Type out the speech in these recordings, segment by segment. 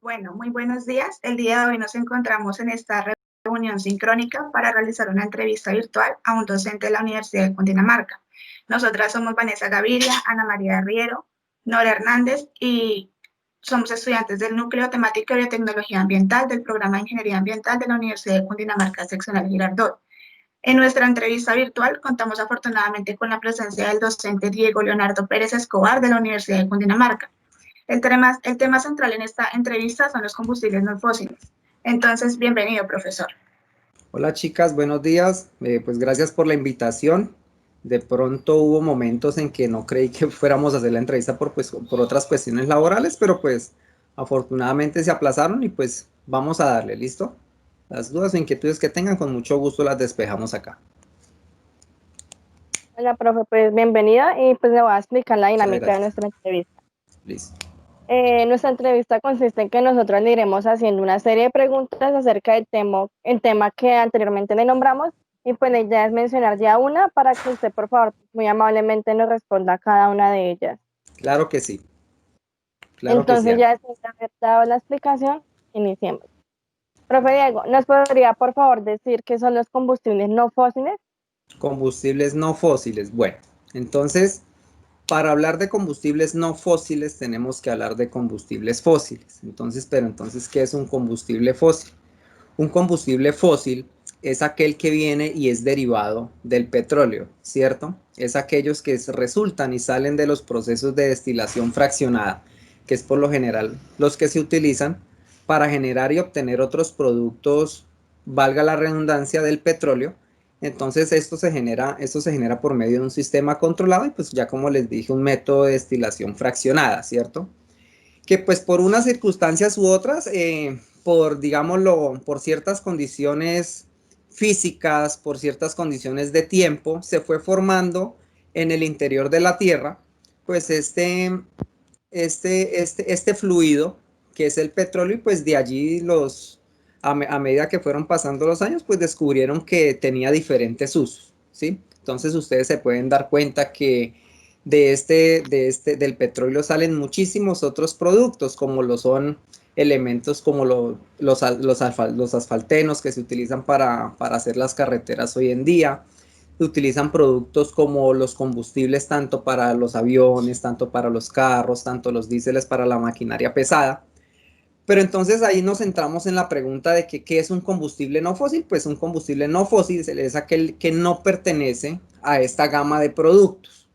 Bueno, muy buenos días. El día de hoy nos encontramos en esta reunión sincrónica para realizar una entrevista virtual a un docente de la Universidad de Cundinamarca. Nosotras somos Vanessa Gaviria, Ana María Riero, Nora Hernández y somos estudiantes del Núcleo Temático de Biotecnología Ambiental del Programa de Ingeniería Ambiental de la Universidad de Cundinamarca, seccional Girardot. En nuestra entrevista virtual contamos afortunadamente con la presencia del docente Diego Leonardo Pérez Escobar de la Universidad de Cundinamarca. El tema central en esta entrevista son los combustibles no fósiles. Entonces, bienvenido, profesor. Hola chicas, buenos días. Pues gracias por la invitación. De pronto hubo momentos en que no creí que fuéramos a hacer la entrevista por otras cuestiones laborales, pero pues afortunadamente se aplazaron y pues vamos a darle, ¿listo? Las dudas o inquietudes que tengan, con mucho gusto las despejamos acá. Hola, profe, pues bienvenida y pues le voy a explicar la dinámica de nuestra entrevista. Listo. Nuestra entrevista consiste en que nosotros le iremos haciendo una serie de preguntas acerca del tema que anteriormente le nombramos y pues la idea es mencionar ya una para que usted, por favor, muy amablemente nos responda a cada una de ellas. Claro que sí. Claro Entonces, que sí. ya después de haber dado la explicación, iniciemos. Profe Diego, ¿nos podría, por favor, decir qué son los combustibles no fósiles? Combustibles no fósiles. Bueno, entonces, para hablar de combustibles no fósiles tenemos que hablar de combustibles fósiles. Entonces, ¿qué es un combustible fósil? Un combustible fósil es aquel que viene y es derivado del petróleo, ¿cierto? Es aquellos que resultan y salen de los procesos de destilación fraccionada, que es por lo general los que se utilizan para generar y obtener otros productos, valga la redundancia, del petróleo. Entonces esto se genera por medio de un sistema controlado y pues ya como les dije, un método de destilación fraccionada, ¿cierto? Que pues por unas circunstancias u otras, digámoslo, por ciertas condiciones físicas, por ciertas condiciones de tiempo, se fue formando en el interior de la Tierra, pues este fluido que es el petróleo, y pues de allí a medida que fueron pasando los años, pues descubrieron que tenía diferentes usos, ¿sí? Entonces ustedes se pueden dar cuenta que del petróleo salen muchísimos otros productos, como lo son elementos como los asfaltenos que se utilizan para hacer las carreteras hoy en día. Se utilizan productos como los combustibles tanto para los aviones, tanto para los carros, tanto los diéseles para la maquinaria pesada. Pero entonces ahí nos centramos en la pregunta de que ¿qué es un combustible no fósil? Pues un combustible no fósil es aquel que no pertenece a esta gama de productos.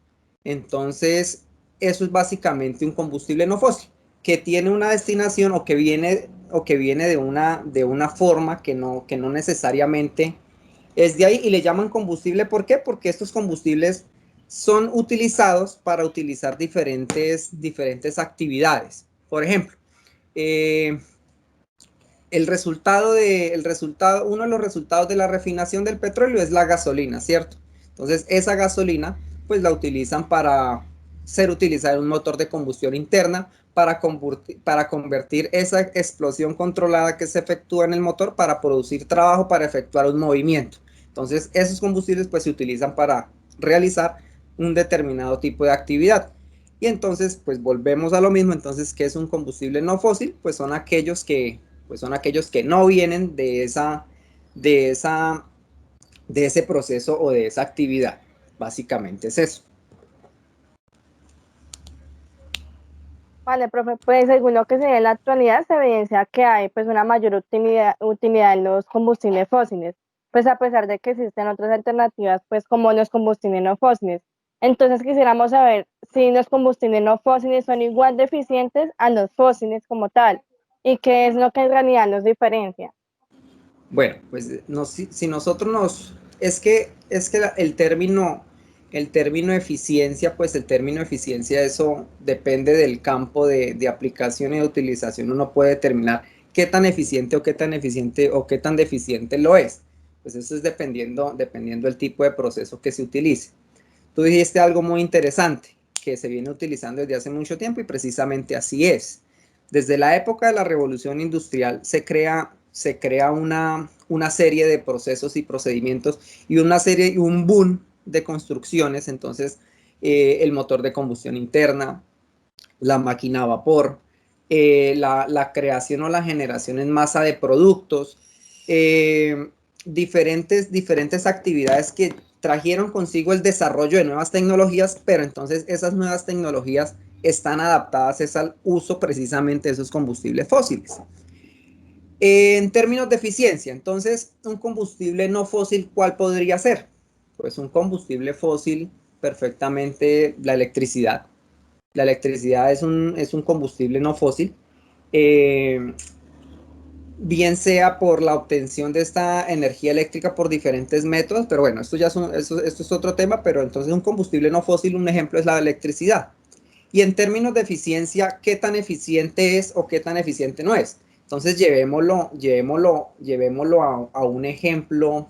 Entonces, eso es básicamente un combustible no fósil, que tiene una destinación o que viene de una forma que no necesariamente es de ahí, y le llaman combustible. ¿Por qué? Porque estos combustibles son utilizados para utilizar diferentes actividades. Por ejemplo, uno de los resultados de la refinación del petróleo es la gasolina, ¿cierto? Entonces esa gasolina pues la utilizan para ser utilizada en un motor de combustión interna para convertir esa explosión controlada que se efectúa en el motor para producir trabajo, para efectuar un movimiento. Entonces esos combustibles pues se utilizan para realizar un determinado tipo de actividad. Y entonces pues volvemos a lo mismo. Entonces, ¿qué es un combustible no fósil? Pues son aquellos que no vienen de ese proceso o de esa actividad. Básicamente es eso. Vale, profe, pues según lo que se ve en la actualidad, se evidencia que hay pues una mayor utilidad en los combustibles fósiles, pues a pesar de que existen otras alternativas, pues como los combustibles no fósiles. Entonces quisiéramos saber si los combustibles no fósiles son igual de eficientes a los fósiles como tal, y qué es lo que en realidad los diferencia. Bueno, pues si nosotros el término eficiencia, pues el término eficiencia, eso depende del campo de aplicación y de utilización. Uno puede determinar qué tan eficiente o qué tan deficiente lo es. Pues eso es dependiendo del tipo de proceso que se utilice. Tú dijiste algo muy interesante que se viene utilizando desde hace mucho tiempo, y precisamente así es. Desde la época de la Revolución Industrial se crea una serie de procesos y procedimientos y un boom de construcciones. Entonces, el motor de combustión interna, la máquina a vapor, la creación o la generación en masa de productos, diferentes actividades que trajeron consigo el desarrollo de nuevas tecnologías, pero entonces esas nuevas tecnologías están adaptadas al uso precisamente de esos combustibles fósiles. En términos de eficiencia, entonces, un combustible no fósil, ¿cuál podría ser? Pues un combustible fósil, perfectamente, la electricidad. La electricidad es un combustible no fósil, bien sea por la obtención de esta energía eléctrica por diferentes métodos, pero bueno, esto es otro tema, pero entonces un combustible no fósil, un ejemplo es la electricidad. Y en términos de eficiencia, ¿qué tan eficiente es o qué tan eficiente no es? Entonces llevémoslo a un ejemplo,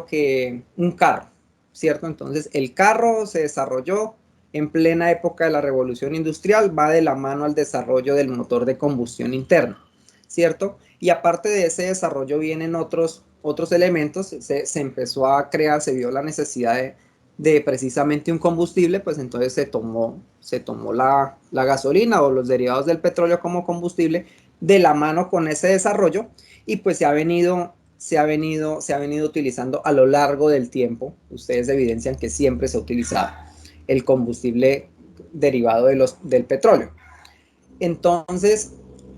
que un carro, ¿cierto? Entonces el carro se desarrolló en plena época de la revolución industrial, va de la mano al desarrollo del motor de combustión interna, ¿cierto? Y aparte de ese desarrollo vienen otros elementos, se empezó a crear, se vio la necesidad de precisamente un combustible, pues entonces se tomó la gasolina o los derivados del petróleo como combustible de la mano con ese desarrollo, y pues se ha venido utilizando a lo largo del tiempo. Ustedes evidencian que siempre se ha utilizado el combustible derivado del petróleo. Entonces,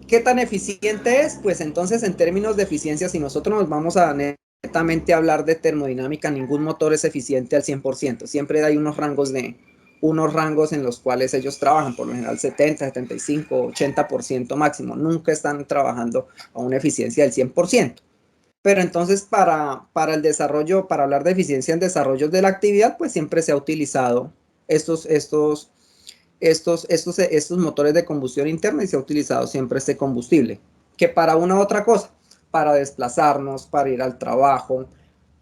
¿qué tan eficiente es? Pues entonces, en términos de eficiencia, si nosotros nos vamos a netamente hablar de termodinámica, ningún motor es eficiente al 100%. Siempre hay unos rangos en los cuales ellos trabajan, por lo general 70, 75, 80% máximo. Nunca están trabajando a una eficiencia del 100%. Pero entonces para el desarrollo, para hablar de eficiencia en desarrollos de la actividad, pues siempre se ha utilizado estos motores de combustión interna, y se ha utilizado siempre este combustible, que para una u otra cosa, para desplazarnos, para ir al trabajo,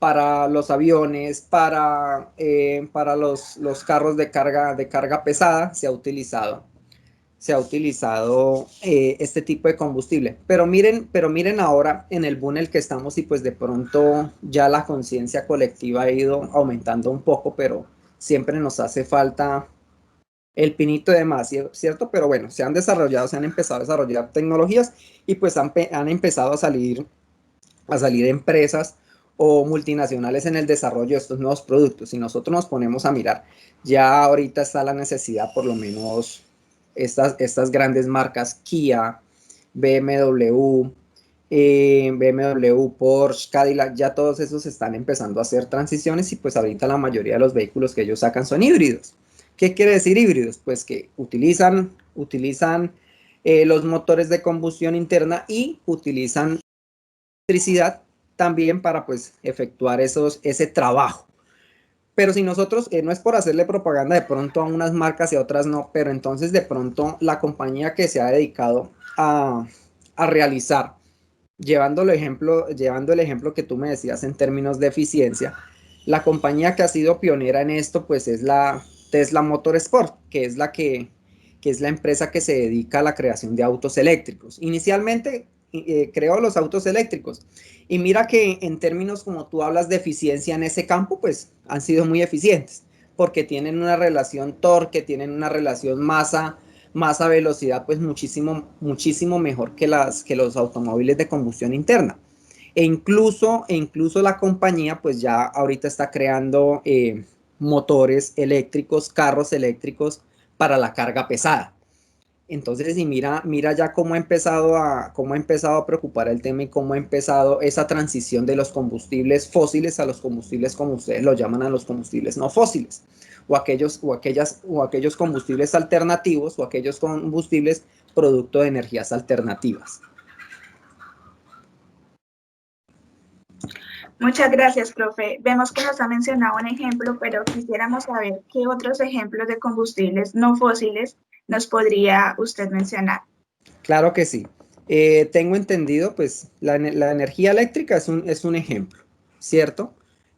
para los aviones, para los carros de carga pesada, se ha utilizado este tipo de combustible. Pero miren ahora en el boom en el que estamos, y pues de pronto ya la conciencia colectiva ha ido aumentando un poco, pero siempre nos hace falta el pinito de más, ¿cierto? Pero bueno, se han empezado a desarrollar tecnologías, y pues han empezado a salir empresas o multinacionales en el desarrollo de estos nuevos productos. Si nosotros nos ponemos a mirar, ya ahorita está la necesidad, por lo menos estas grandes marcas, Kia, BMW, Porsche, Cadillac, ya todos esos están empezando a hacer transiciones, y pues ahorita la mayoría de los vehículos que ellos sacan son híbridos. ¿Qué quiere decir híbridos? Pues que utilizan los motores de combustión interna y utilizan electricidad también para pues efectuar ese trabajo. Pero si nosotros, no es por hacerle propaganda de pronto a unas marcas y a otras no, pero entonces de pronto la compañía que se ha dedicado a realizar, llevando el ejemplo que tú me decías en términos de eficiencia, la compañía que ha sido pionera en esto pues es la Tesla Motorsport, que es la empresa que se dedica a la creación de autos eléctricos. Inicialmente creó los autos eléctricos, y mira que en términos como tú hablas de eficiencia en ese campo, pues han sido muy eficientes, porque tienen una relación torque, tienen una relación masa-velocidad, pues muchísimo mejor que los automóviles de combustión interna. E incluso la compañía pues ya ahorita está creando motores eléctricos, carros eléctricos para la carga pesada. Entonces, y mira ya cómo ha empezado a preocupar el tema, y cómo ha empezado esa transición de los combustibles fósiles a los combustibles, como ustedes lo llaman, a los combustibles no fósiles, o aquellos combustibles alternativos, o aquellos combustibles producto de energías alternativas. Muchas gracias, profe. Vemos que nos ha mencionado un ejemplo, pero quisiéramos saber qué otros ejemplos de combustibles no fósiles nos podría usted mencionar. Claro que sí. Tengo entendido, pues, la energía eléctrica es un ejemplo, ¿cierto?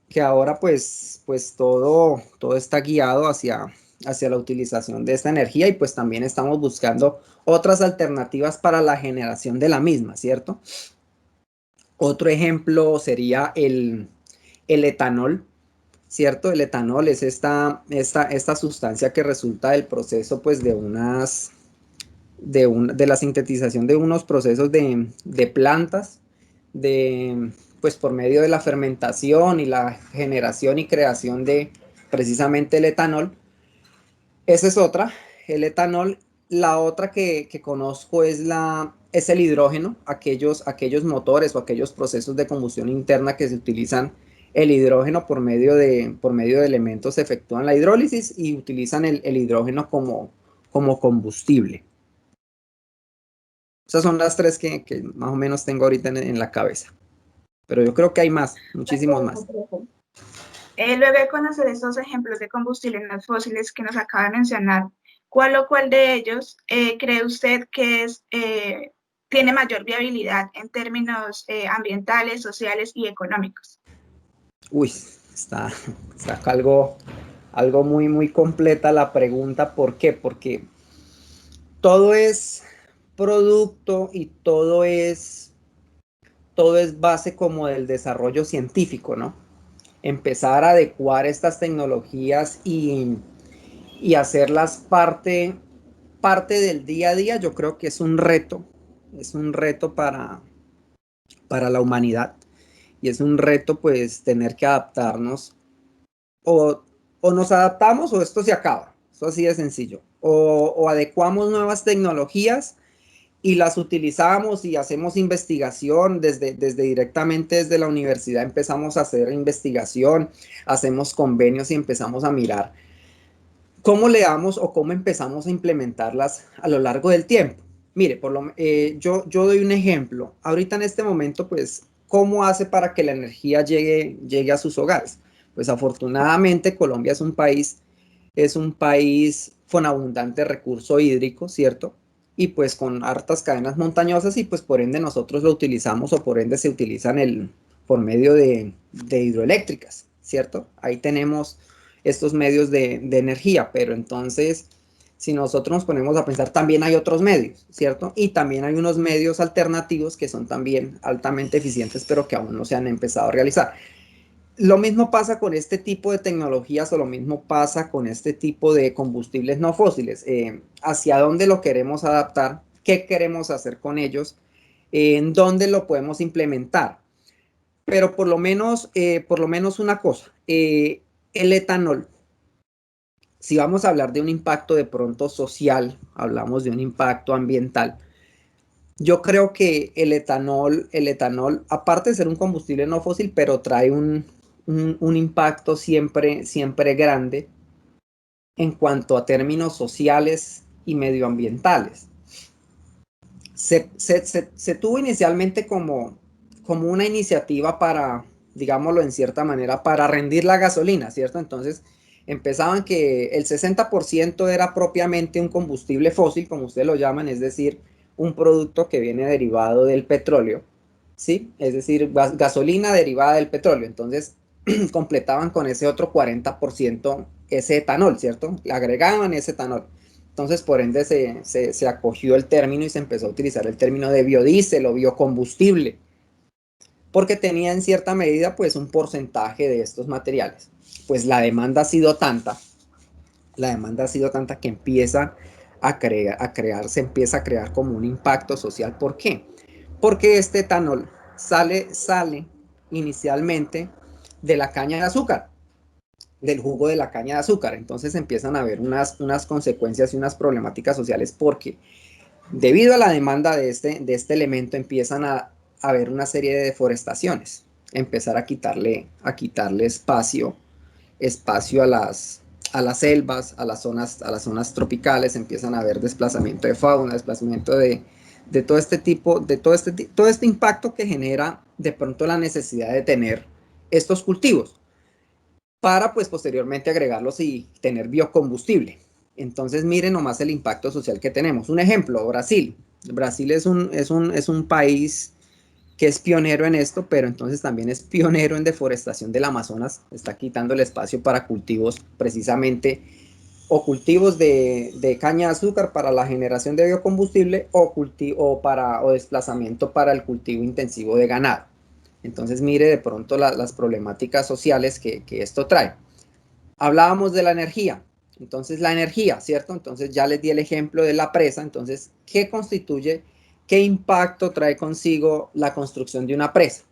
Que ahora, pues todo está guiado hacia la utilización de esta energía, y pues también estamos buscando otras alternativas para la generación de la misma, ¿cierto? Otro ejemplo sería el etanol, ¿cierto? El etanol es esta sustancia que resulta del proceso, pues, de unas de la sintetización de unos procesos de plantas, pues por medio de la fermentación y la generación y creación de precisamente el etanol. Esa es otra, el etanol. La otra que conozco es el hidrógeno, aquellos motores o aquellos procesos de combustión interna que se utilizan el hidrógeno por medio de elementos, efectúan la hidrólisis y utilizan el hidrógeno como combustible. Esas son las tres que más o menos tengo ahorita en la cabeza. Pero yo creo que hay más, muchísimos más. Luego de conocer estos ejemplos de combustibles no fósiles que nos acaba de mencionar, ¿cuál o cuál de ellos cree usted que tiene mayor viabilidad en términos ambientales, sociales y económicos? Uy, está algo muy, muy completa la pregunta. ¿Por qué? Porque todo es producto y todo es base como del desarrollo científico, ¿no? Empezar a adecuar estas tecnologías y hacerlas parte del día a día, yo creo que es un reto para la humanidad, y es un reto pues tener que adaptarnos, o nos adaptamos o esto se acaba, esto así de sencillo, o adecuamos nuevas tecnologías y las utilizamos y hacemos investigación directamente desde la universidad, empezamos a hacer investigación, hacemos convenios y empezamos a mirar cómo le damos o cómo empezamos a implementarlas a lo largo del tiempo. Mire, yo doy un ejemplo. Ahorita en este momento, pues, ¿cómo hace para que la energía llegue a sus hogares? Pues afortunadamente Colombia es un país con abundante recurso hídrico, ¿cierto? Y pues con hartas cadenas montañosas, y pues por ende nosotros lo utilizamos, o por ende se utilizan por medio de hidroeléctricas, ¿cierto? Ahí tenemos estos medios de energía, pero entonces si nosotros nos ponemos a pensar, también hay otros medios, ¿cierto? Y también hay unos medios alternativos que son también altamente eficientes, pero que aún no se han empezado a realizar. Lo mismo pasa con este tipo de tecnologías, o lo mismo pasa con este tipo de combustibles no fósiles. ¿Hacia dónde lo queremos adaptar? ¿Qué queremos hacer con ellos? ¿En dónde lo podemos implementar? Pero por lo menos una cosa, el etanol, si vamos a hablar de un impacto de pronto social, hablamos de un impacto ambiental, yo creo que el etanol, aparte de ser un combustible no fósil, pero trae un impacto siempre grande en cuanto a términos sociales y medioambientales. Se tuvo inicialmente como una iniciativa para, digámoslo en cierta manera, para rendir la gasolina, ¿cierto? Entonces empezaban que el 60% era propiamente un combustible fósil, como ustedes lo llaman, es decir, un producto que viene derivado del petróleo, ¿sí? Es decir, gasolina derivada del petróleo. Entonces completaban con ese otro 40% ese etanol, ¿cierto? Le agregaban ese etanol. Entonces, por ende, se acogió el término y se empezó a utilizar el término de biodiesel o biocombustible, porque tenía en cierta medida pues un porcentaje de estos materiales. Pues la demanda ha sido tanta que empieza se empieza a crear como un impacto social. ¿Por qué? Porque este etanol sale inicialmente de la caña de azúcar, del jugo de la caña de azúcar. Entonces empiezan a haber unas consecuencias y unas problemáticas sociales, porque debido a la demanda de este elemento empiezan a haber una serie de deforestaciones, empezar a quitarle espacio a las selvas, a las zonas tropicales, empiezan a haber desplazamiento de fauna, desplazamiento de todo este impacto que genera de pronto la necesidad de tener estos cultivos para pues posteriormente agregarlos y tener biocombustible. Entonces miren nomás el impacto social que tenemos. Un ejemplo, Brasil. Brasil es un país que es pionero en esto, pero entonces también es pionero en deforestación del Amazonas. Está quitando el espacio para cultivos precisamente, o cultivos de caña de azúcar para la generación de biocombustible, o desplazamiento para el cultivo intensivo de ganado. Entonces mire de pronto las problemáticas sociales que esto trae. Hablábamos de la energía. Entonces la energía, ¿cierto? Entonces ya les di el ejemplo de la presa. Entonces, ¿qué constituye, qué impacto trae consigo la construcción de una presa?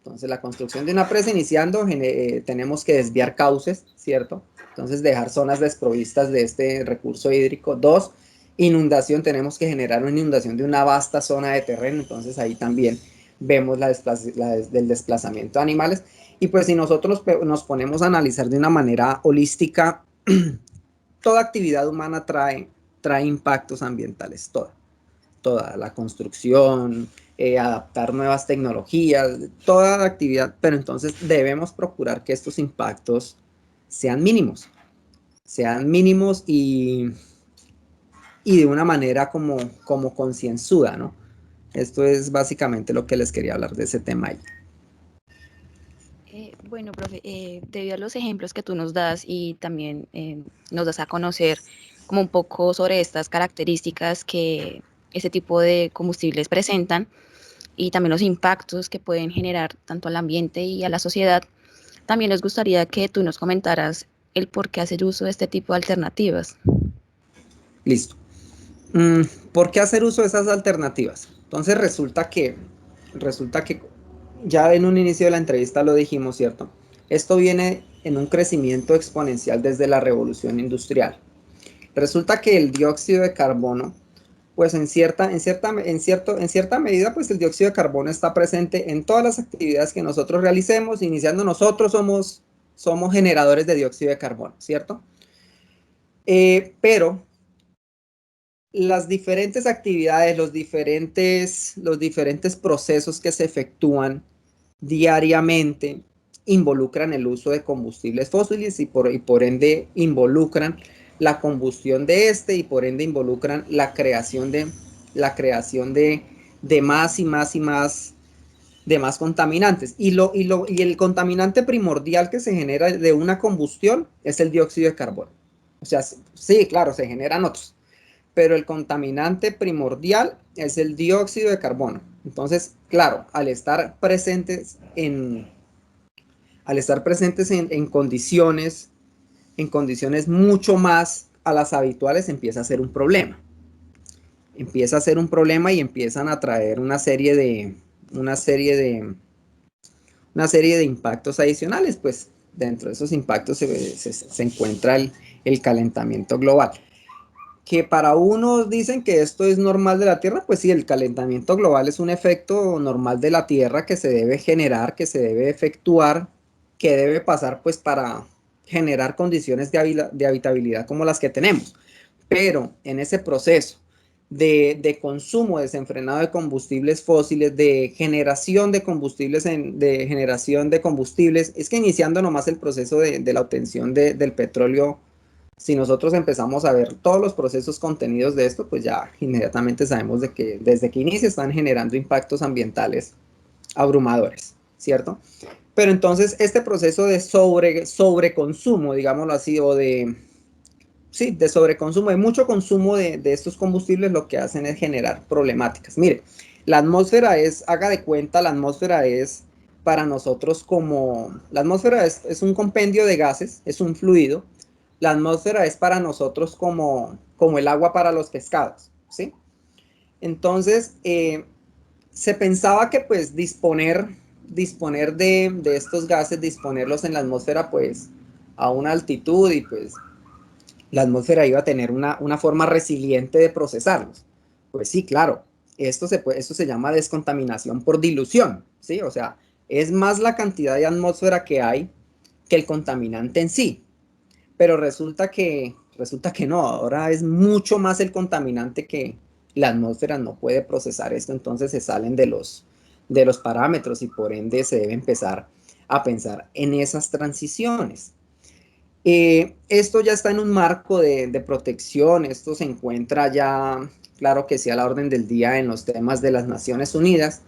Entonces la construcción de una presa iniciando, tenemos que desviar cauces, ¿cierto? Entonces dejar zonas desprovistas de este recurso hídrico. 2, inundación, tenemos que generar una inundación de una vasta zona de terreno. Entonces ahí también vemos del desplazamiento de animales. Y pues si nosotros nos ponemos a analizar de una manera holística, toda actividad humana trae impactos ambientales, toda la construcción, adaptar nuevas tecnologías, toda actividad, pero entonces debemos procurar que estos impactos sean mínimos y de una manera como concienzuda, ¿no? Esto es básicamente lo que les quería hablar de ese tema ahí. Bueno, profe, debido a los ejemplos que tú nos das y también nos das a conocer como un poco sobre estas características que ese tipo de combustibles presentan y también los impactos que pueden generar tanto al ambiente y a la sociedad, también nos gustaría que tú nos comentaras el por qué hacer uso de este tipo de alternativas. Listo. ¿Por qué hacer uso de esas alternativas? Entonces resulta que ya en un inicio de la entrevista lo dijimos, ¿cierto? Esto viene en un crecimiento exponencial desde la revolución industrial. Resulta que el dióxido de carbono, pues en cierta medida, pues el dióxido de carbono está presente en todas las actividades que nosotros realicemos. Iniciando, nosotros somos generadores de dióxido de carbono, ¿cierto? Pero las diferentes actividades, los diferentes procesos que se efectúan diariamente involucran el uso de combustibles fósiles y por ende involucran la combustión de y por ende involucran la creación de más y más y más de más contaminantes. Y el contaminante primordial que se genera de una combustión es el dióxido de carbono. O sea, sí, claro, se generan otros, pero el contaminante primordial es el dióxido de carbono. Entonces, claro, al estar presentes en condiciones mucho más a las habituales, empieza a ser un problema. Empieza a ser un problema y empiezan a traer una serie de impactos adicionales. Pues dentro de esos impactos se encuentra el calentamiento global. Que para unos dicen que esto es normal de la Tierra, pues sí, el calentamiento global es un efecto normal de la Tierra que se debe generar, que se debe efectuar, que debe pasar pues para generar condiciones de habitabilidad como las que tenemos. Pero en ese proceso de consumo desenfrenado de combustibles fósiles, de generación de combustibles, es que iniciando nomás el proceso de la obtención del petróleo, si nosotros empezamos a ver todos los procesos contenidos de esto, pues ya inmediatamente sabemos de que desde que inicia están generando impactos ambientales abrumadores, ¿cierto? Pero entonces este proceso de sobreconsumo, digámoslo así, o de sobreconsumo, de mucho consumo de estos combustibles, lo que hacen es generar problemáticas. Mire, la atmósfera haga de cuenta, la atmósfera es para nosotros la atmósfera es un compendio de gases, es un fluido. La atmósfera es para nosotros como el agua para los pescados, ¿sí? Entonces, se pensaba que pues disponer de estos gases, disponerlos en la atmósfera pues a una altitud y pues la atmósfera iba a tener una forma resiliente de procesarlos. Pues sí, claro, esto se llama descontaminación por dilución, ¿sí? O sea, es más la cantidad de atmósfera que hay que el contaminante en sí. Pero resulta que no, ahora es mucho más el contaminante que la atmósfera no puede procesar esto, entonces se salen de los parámetros y por ende se debe empezar a pensar en esas transiciones. Esto ya está en un marco de protección, esto se encuentra ya, claro que sí, a la orden del día en los temas de las Naciones Unidas,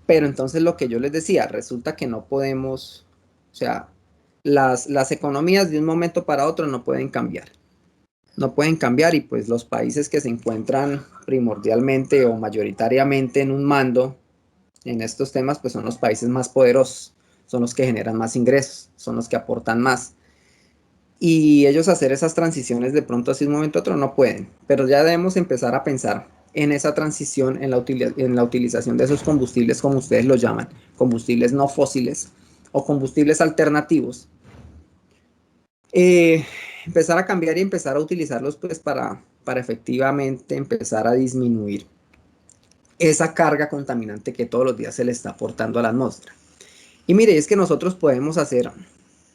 pero entonces lo que yo les decía, resulta que no podemos, o sea, las economías de un momento para otro no pueden cambiar. No pueden cambiar y pues los países que se encuentran primordialmente o mayoritariamente en un mando en estos temas pues son los países más poderosos, son los que generan más ingresos, son los que aportan más. y ellos hacer esas transiciones de pronto así de un momento a otro no pueden, pero ya debemos empezar a pensar en esa transición, en la utilización de esos combustibles, como ustedes los llaman, combustibles no fósiles o combustibles alternativos. Empezar a cambiar y empezar a utilizarlos pues para efectivamente empezar a disminuir esa carga contaminante que todos los días se le está aportando a la atmósfera. Y mire, es que nosotros podemos hacer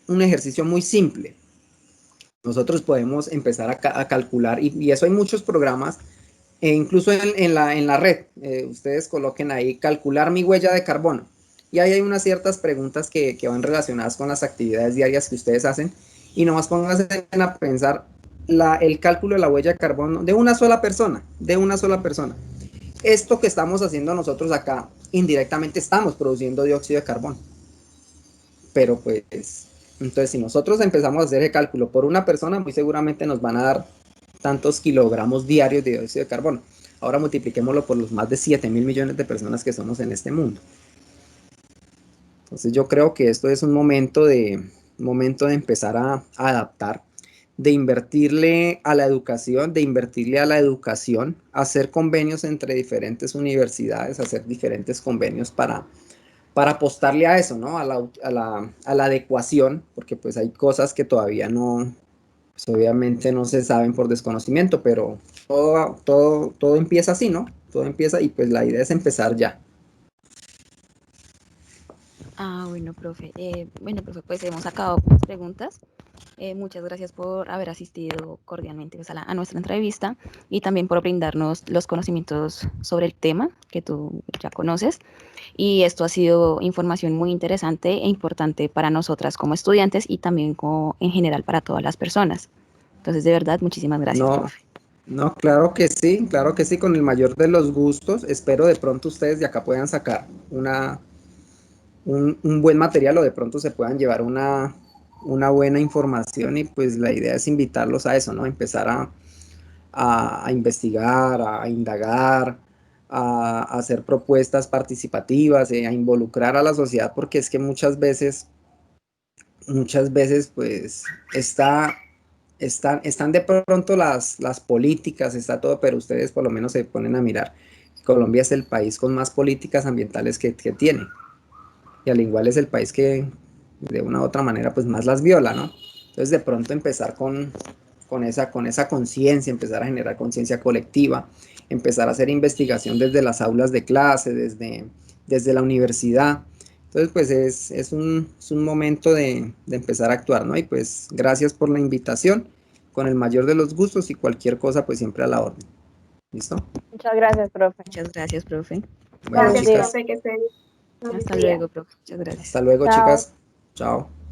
un ejercicio muy simple. Nosotros podemos empezar a calcular, y eso hay muchos programas, incluso en la red. Ustedes coloquen ahí, calcular mi huella de carbono. Y ahí hay unas ciertas preguntas que van relacionadas con las actividades diarias que ustedes hacen. Y nomás pónganse a pensar el cálculo de la huella de carbono de una sola persona, Esto que estamos haciendo nosotros acá, indirectamente estamos produciendo dióxido de carbono. Pero pues, entonces si nosotros empezamos a hacer el cálculo por una persona, muy seguramente nos van a dar tantos kilogramos diarios de dióxido de carbono. Ahora multipliquémoslo por los más de 7.000 millones de personas que somos en este mundo. Entonces yo creo que esto es un momento de empezar a adaptar, de invertirle a la educación, hacer convenios entre diferentes universidades, hacer diferentes convenios para apostarle a eso, ¿no? A la adecuación, porque pues hay cosas que todavía no, pues obviamente no se saben por desconocimiento, pero todo empieza así, ¿no? Todo empieza y pues la idea es empezar ya. Bueno, profe. Profe, pues hemos acabado con las preguntas. Muchas gracias por haber asistido cordialmente pues, a nuestra entrevista y también por brindarnos los conocimientos sobre el tema que tú ya conoces. Y esto ha sido información muy interesante e importante para nosotras como estudiantes y también en general para todas las personas. Entonces, de verdad, muchísimas gracias, No, profe. no, claro que sí, con el mayor de los gustos. Espero de pronto ustedes de acá puedan sacar un buen material o de pronto se puedan llevar una buena información y pues la idea es invitarlos a eso, ¿no? Empezar a investigar, a indagar, a hacer propuestas participativas, a involucrar a la sociedad, porque es que muchas veces pues están de pronto las políticas, está todo, pero ustedes por lo menos se ponen a mirar. Colombia es el país con más políticas ambientales que tiene. Y al igual es el país que de una u otra manera pues más las viola, ¿no? Entonces de pronto empezar con esa conciencia, empezar a generar conciencia colectiva, empezar a hacer investigación desde las aulas de clase, desde la universidad. Entonces pues es un momento de empezar a actuar, ¿no? Y pues gracias por la invitación, con el mayor de los gustos y cualquier cosa pues siempre a la orden. ¿Listo? Muchas gracias, profe. Muchas gracias, profe. Bueno, Buenos Gracias, días. chicas, profe, que se Hasta día. luego, profe. Muchas gracias. hasta luego, Chao. chicas. Chao.